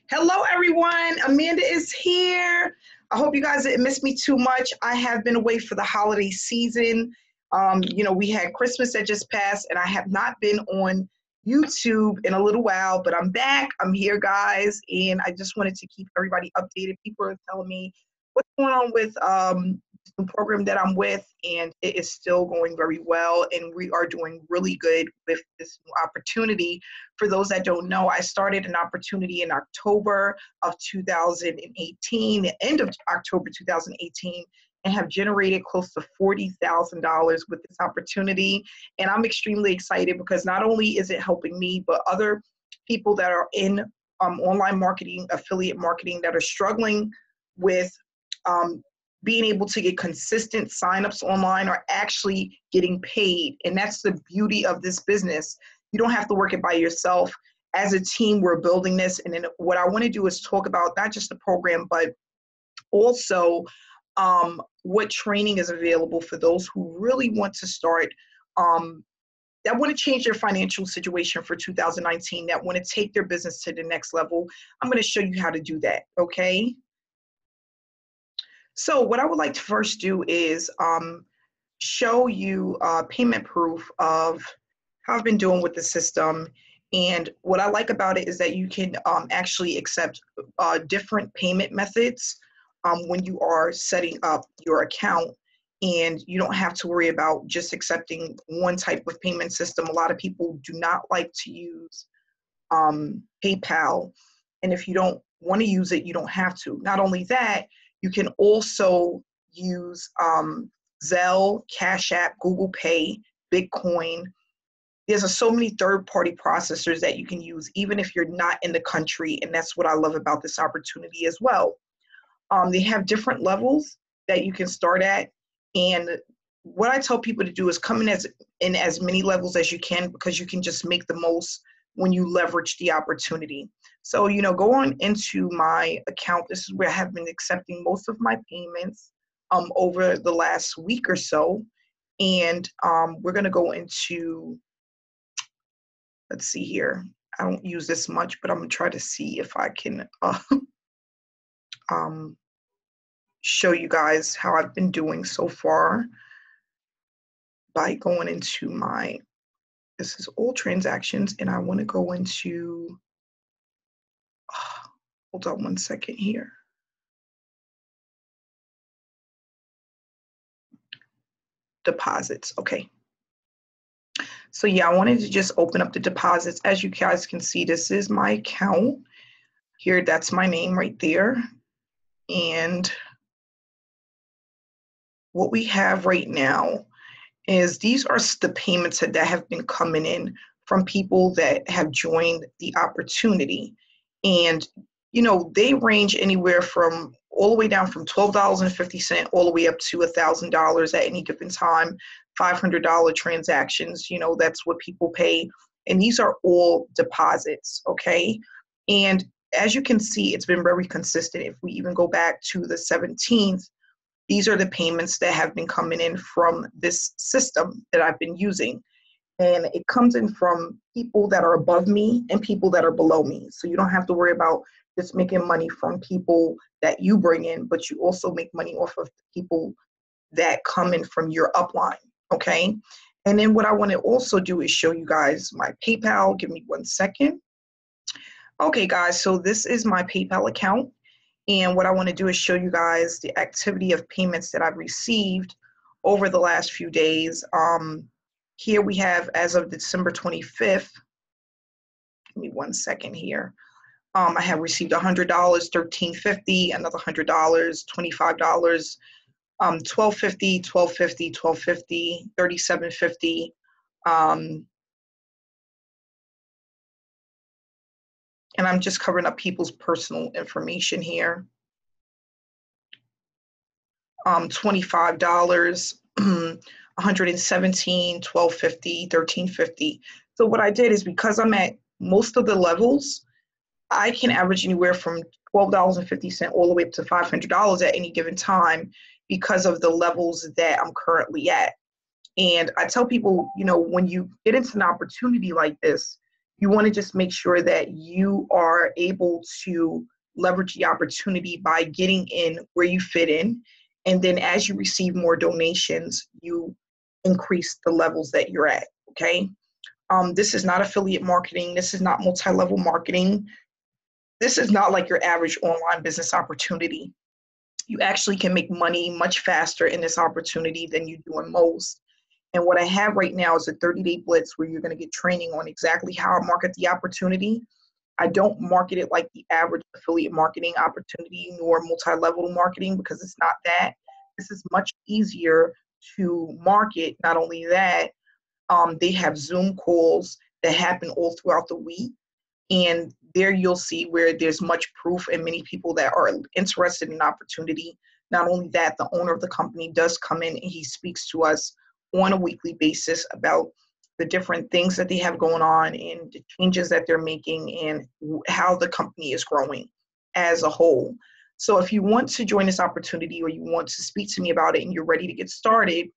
Hello, everyone. Amanda is here. I hope you guys didn't miss me too much. I have been away for the holiday season. We had Christmas that just passed, and I have not been on YouTube in a little while, but I'm back. I'm here, guys, and I just wanted to keep everybody updated. People are telling me what's going on with the program that I'm with, and it is still going very well, and we are doing really good with this new opportunity. For those that don't know, I started an opportunity in October of 2018, the end of October 2018, and have generated close to $40,000 with this opportunity. And I'm extremely excited because not only is it helping me, but other people that are in online marketing, affiliate marketing, that are struggling with being able to get consistent signups online are actually getting paid. And that's the beauty of this business. You don't have to work it by yourself. As a team, we're building this. And then what I want to do is talk about not just the program, but also what training is available for those who really want to start, that want to change their financial situation for 2019, that want to take their business to the next level. I'm going to show you how to do that, okay? So what I would like to first do is show you payment proof of how I've been doing with the system. And what I like about it is that you can actually accept different payment methods when you are setting up your account. And you don't have to worry about just accepting one type of payment system. A lot of people do not like to use PayPal. And if you don't want to use it, you don't have to. Not only that, you can also use Zelle, Cash App, Google Pay, Bitcoin. There's so many third-party processors that you can use, even if you're not in the country, and that's what I love about this opportunity as well. They have different levels that you can start at, and what I tell people to do is come in as many levels as you can, because you can just make the most when you leverage the opportunity. So, go on into my account. This is where I have been accepting most of my payments over the last week or so. And we're going to go into, let's see here. I don't use this much, but I'm going to try to see if I can show you guys how I've been doing so far by going into this is all transactions, and I want to go into, hold on one second here. Deposits, okay. So yeah, I wanted to just open up the deposits. As you guys can see, this is my account here. That's my name right there. And what we have right now is these are the payments that have been coming in from people that have joined the opportunity. And, they range anywhere from all the way down from $12.50 all the way up to $1,000 at any given time, $500 transactions, that's what people pay. And these are all deposits, okay? And as you can see, it's been very consistent. If we even go back to the 17th, these are the payments that have been coming in from this system that I've been using. And it comes in from people that are above me and people that are below me. So you don't have to worry about just making money from people that you bring in, but you also make money off of people that come in from your upline, okay? And then what I want to also do is show you guys my PayPal. Give me one second. Okay, guys, so this is my PayPal account. And what I want to do is show you guys the activity of payments that I've received over the last few days. Here we have, as of December 25th, give me one second here. I have received $100, $13.50, another $100, $25, $12.50, $12.50, $12.50, $37.50. And I'm just covering up people's personal information here. $25, $117, $12.50, $13.50. So what I did is, because I'm at most of the levels, I can average anywhere from $12.50 all the way up to $500 at any given time because of the levels that I'm currently at. And I tell people, when you get into an opportunity like this, You want to just make sure that you are able to leverage the opportunity by getting in where you fit in. And then as you receive more donations, you increase the levels that you're at, okay? This is not affiliate marketing. This is not multi-level marketing. This is not like your average online business opportunity. You actually can make money much faster in this opportunity than you do in most. And what I have right now is a 30-day blitz where you're going to get training on exactly how I market the opportunity. I don't market it like the average affiliate marketing opportunity nor multi-level marketing, because it's not that. This is much easier to market. Not only that, they have Zoom calls that happen all throughout the week. And there you'll see where there's much proof and many people that are interested in opportunity. Not only that, the owner of the company does come in and he speaks to us on a weekly basis about the different things that they have going on and the changes that they're making and how the company is growing as a whole. So if you want to join this opportunity or you want to speak to me about it and you're ready to get started,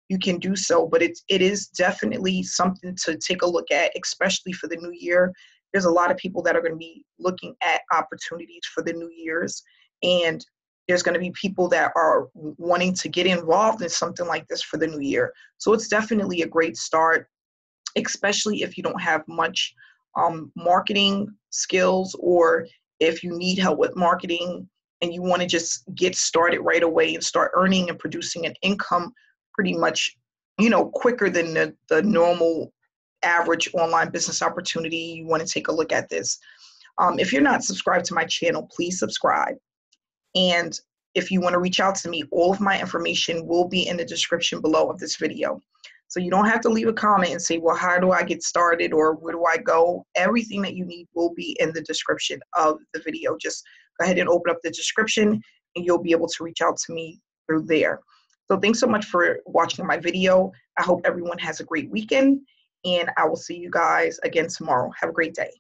you can do so. But it is definitely something to take a look at, especially for the new year. There's a lot of people that are going to be looking at opportunities for the new year's, and there's going to be people that are wanting to get involved in something like this for the new year. So it's definitely a great start, especially if you don't have much marketing skills, or if you need help with marketing and you want to just get started right away and start earning and producing an income pretty much, quicker than the normal average online business opportunity. You want to take a look at this. If you're not subscribed to my channel, please subscribe. And if you want to reach out to me, all of my information will be in the description below of this video. So you don't have to leave a comment and say, well, how do I get started or where do I go? Everything that you need will be in the description of the video. Just go ahead and open up the description and you'll be able to reach out to me through there. So thanks so much for watching my video. I hope everyone has a great weekend, and I will see you guys again tomorrow. Have a great day.